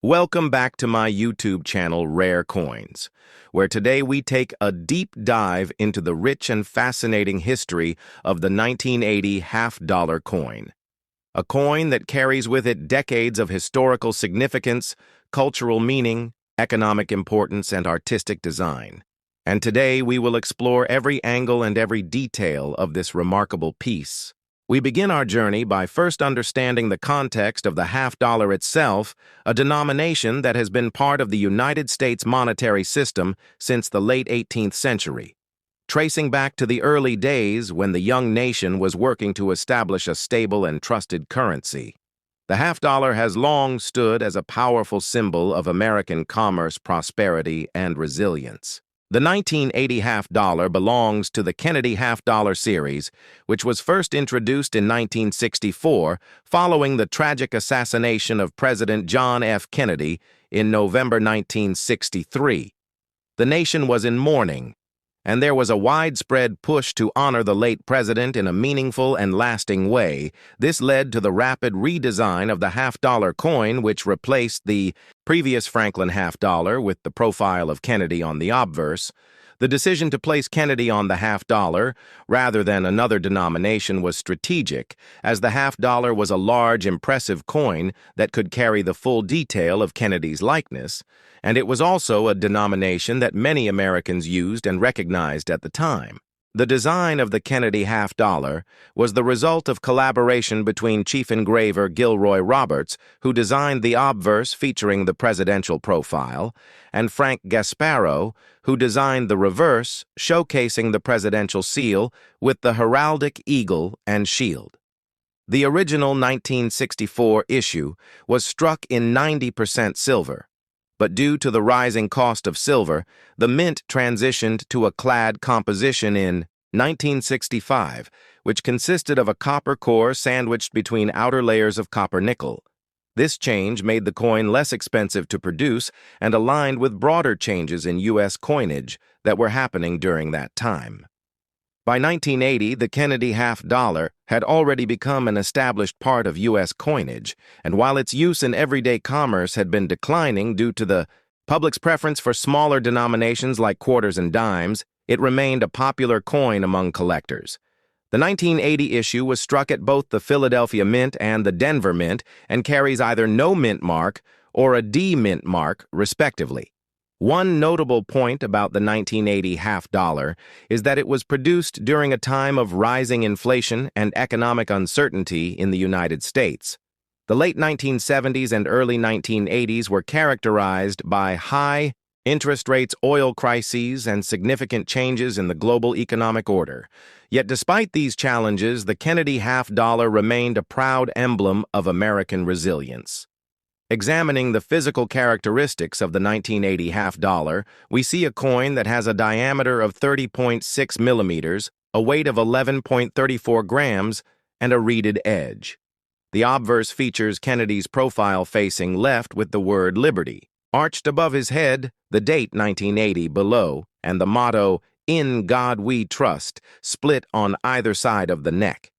Welcome back to my YouTube channel, Rare Coins, where today we take a deep dive into the rich and fascinating history of the 1980 half-dollar coin. A coin that carries with it decades of historical significance, cultural meaning, economic importance, and artistic design. And today we will explore every angle and every detail of this remarkable piece. We begin our journey by first understanding the context of the half-dollar itself, a denomination that has been part of the United States monetary system since the late 18th century, tracing back to the early days when the young nation was working to establish a stable and trusted currency. The half-dollar has long stood as a powerful symbol of American commerce, prosperity, and resilience. The 1980 half-dollar belongs to the Kennedy half-dollar series, which was first introduced in 1964 following the tragic assassination of President John F. Kennedy in November 1963. The nation was in mourning, and there was a widespread push to honor the late president in a meaningful and lasting way. This led to the rapid redesign of the half-dollar coin, which replaced the previous Franklin half-dollar with the profile of Kennedy on the obverse. The decision to place Kennedy on the half-dollar rather than another denomination was strategic, as the half-dollar was a large, impressive coin that could carry the full detail of Kennedy's likeness, and it was also a denomination that many Americans used and recognized at the time. The design of the Kennedy half-dollar was the result of collaboration between chief engraver Gilroy Roberts, who designed the obverse featuring the presidential profile, and Frank Gasparo, who designed the reverse, showcasing the presidential seal with the heraldic eagle and shield. The original 1964 issue was struck in 90% silver, but due to the rising cost of silver, the mint transitioned to a clad composition in 1965, which consisted of a copper core sandwiched between outer layers of copper nickel. This change made the coin less expensive to produce and aligned with broader changes in U.S. coinage that were happening during that time. By 1980, the Kennedy half-dollar had already become an established part of U.S. coinage, and while its use in everyday commerce had been declining due to the public's preference for smaller denominations like quarters and dimes, it remained a popular coin among collectors. The 1980 issue was struck at both the Philadelphia Mint and the Denver Mint and carries either no mint mark or a D mint mark, respectively. One notable point about the 1980 half-dollar is that it was produced during a time of rising inflation and economic uncertainty in the United States. The late 1970s and early 1980s were characterized by high interest rates, oil crises, and significant changes in the global economic order. Yet despite these challenges, the Kennedy half-dollar remained a proud emblem of American resilience. Examining the physical characteristics of the 1980 half-dollar, we see a coin that has a diameter of 30.6 millimeters, a weight of 11.34 grams, and a reeded edge. The obverse features Kennedy's profile facing left with the word Liberty. Arched above his head, the date 1980 below, and the motto, "In God We Trust," split on either side of the neck.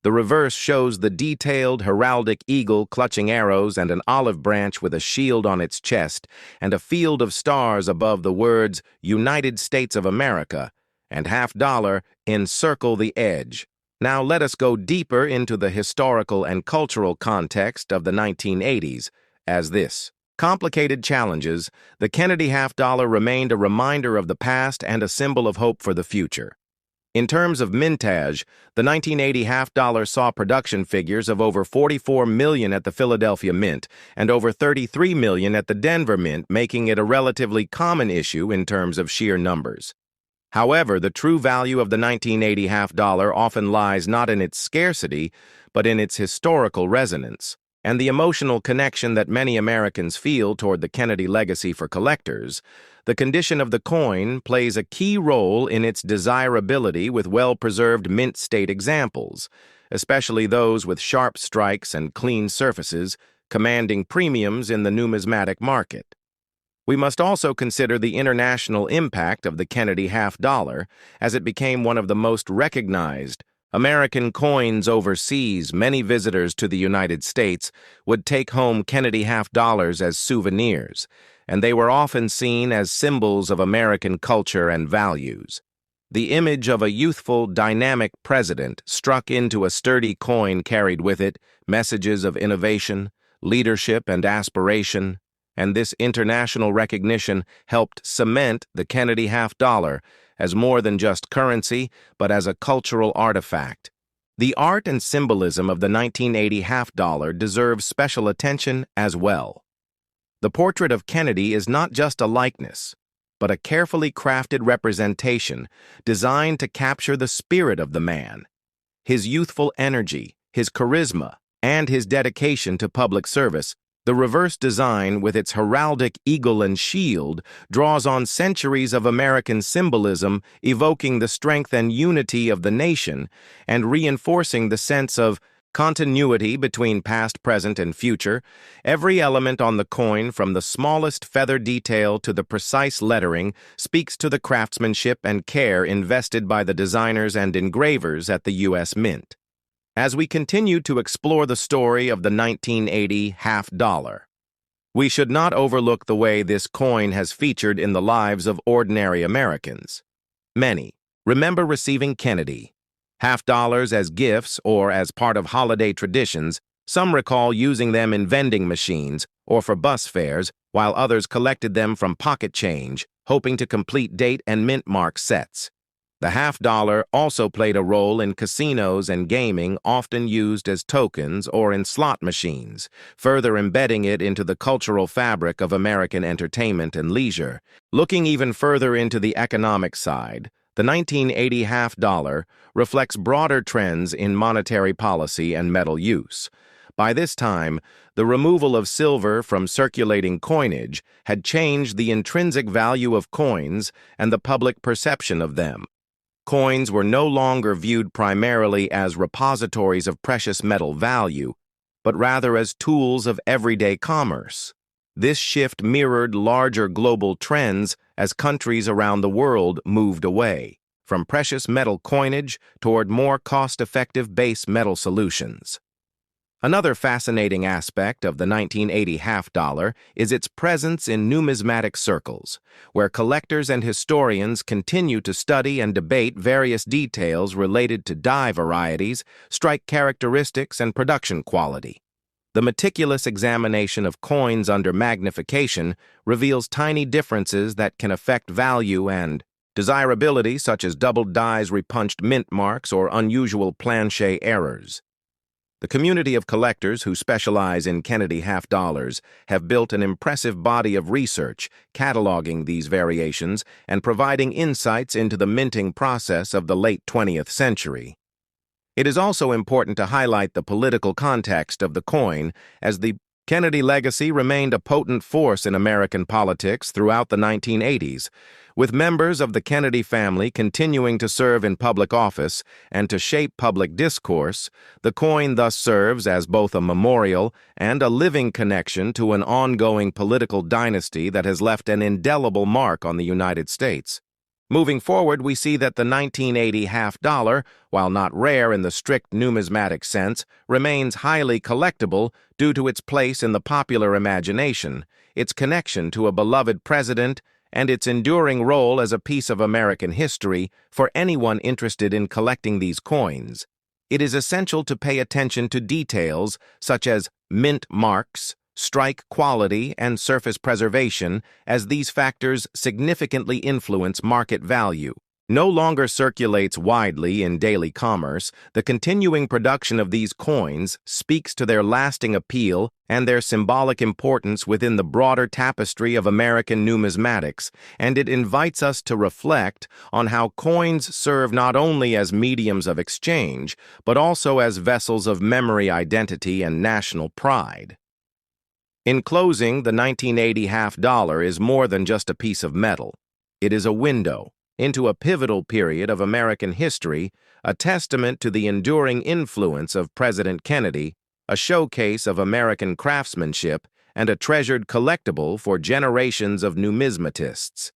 The reverse shows the detailed heraldic eagle clutching arrows and an olive branch with a shield on its chest and a field of stars above the words United States of America and half-dollar encircle the edge. Now let us go deeper into the historical and cultural context of the 1980s, as this. Complicated challenges, the Kennedy half-dollar remained a reminder of the past and a symbol of hope for the future. In terms of mintage, the 1980 half-dollar saw production figures of over 44 million at the Philadelphia Mint and over 33 million at the Denver Mint, making it a relatively common issue in terms of sheer numbers. However, the true value of the 1980 half-dollar often lies not in its scarcity, but in its historical resonance, and the emotional connection that many Americans feel toward the Kennedy legacy for collectors. The condition of the coin plays a key role in its desirability with well-preserved mint state examples, especially those with sharp strikes and clean surfaces, commanding premiums in the numismatic market. We must also consider the international impact of the Kennedy half-dollar, as it became one of the most recognized, American coins overseas, many visitors to the United States would take home Kennedy half-dollars as souvenirs, and they were often seen as symbols of American culture and values. The image of a youthful, dynamic president struck into a sturdy coin carried with it messages of innovation, leadership, and aspiration, and this international recognition helped cement the Kennedy half-dollar as more than just currency, but as a cultural artifact. The art and symbolism of the 1980 half-dollar deserves special attention as well. The portrait of Kennedy is not just a likeness, but a carefully crafted representation designed to capture the spirit of the man, his youthful energy, his charisma, and his dedication to public service. The reverse design, with its heraldic eagle and shield, draws on centuries of American symbolism, evoking the strength and unity of the nation and reinforcing the sense of continuity between past, present, and future. Every element on the coin, from the smallest feather detail to the precise lettering, speaks to the craftsmanship and care invested by the designers and engravers at the U.S. Mint. As we continue to explore the story of the 1980 half-dollar, we should not overlook the way this coin has featured in the lives of ordinary Americans. Many remember receiving Kennedy half-dollars as gifts or as part of holiday traditions. Some recall using them in vending machines or for bus fares, while others collected them from pocket change, hoping to complete date and mint mark sets. The half-dollar also played a role in casinos and gaming, often used as tokens or in slot machines, further embedding it into the cultural fabric of American entertainment and leisure. Looking even further into the economic side, the 1980 half-dollar reflects broader trends in monetary policy and metal use. By this time, the removal of silver from circulating coinage had changed the intrinsic value of coins and the public perception of them. Coins were no longer viewed primarily as repositories of precious metal value, but rather as tools of everyday commerce. This shift mirrored larger global trends as countries around the world moved away from precious metal coinage toward more cost-effective base metal solutions. Another fascinating aspect of the 1980 half-dollar is its presence in numismatic circles, where collectors and historians continue to study and debate various details related to die varieties, strike characteristics, and production quality. The meticulous examination of coins under magnification reveals tiny differences that can affect value and desirability, such as doubled dies, repunched mint marks, or unusual planchet errors. The community of collectors who specialize in Kennedy half-dollars have built an impressive body of research cataloging these variations and providing insights into the minting process of the late 20th century. It is also important to highlight the political context of the coin, as the Kennedy legacy remained a potent force in American politics throughout the 1980s, with members of the Kennedy family continuing to serve in public office and to shape public discourse. The coin thus serves as both a memorial and a living connection to an ongoing political dynasty that has left an indelible mark on the United States. Moving forward, we see that the 1980 half-dollar, while not rare in the strict numismatic sense, remains highly collectible due to its place in the popular imagination, its connection to a beloved president, and its enduring role as a piece of American history for anyone interested in collecting these coins. It is essential to pay attention to details such as mint marks, strike quality, and surface preservation, as these factors significantly influence market value. No longer circulates widely in daily commerce, the continuing production of these coins speaks to their lasting appeal and their symbolic importance within the broader tapestry of American numismatics, and it invites us to reflect on how coins serve not only as mediums of exchange, but also as vessels of memory, identity, and national pride. In closing, the 1980 half-dollar is more than just a piece of metal. It is a window into a pivotal period of American history, a testament to the enduring influence of President Kennedy, a showcase of American craftsmanship, and a treasured collectible for generations of numismatists.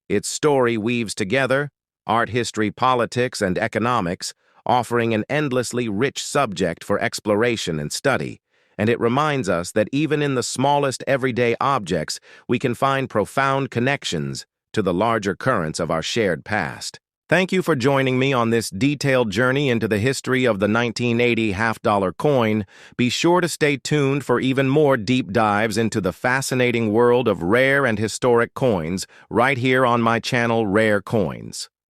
Its story weaves together art history, politics, and economics, offering an endlessly rich subject for exploration and study. And it reminds us that even in the smallest everyday objects, we can find profound connections to the larger currents of our shared past. Thank you for joining me on this detailed journey into the history of the 1980 half-dollar coin. Be sure to stay tuned for even more deep dives into the fascinating world of rare and historic coins right here on my channel, Rare Coins.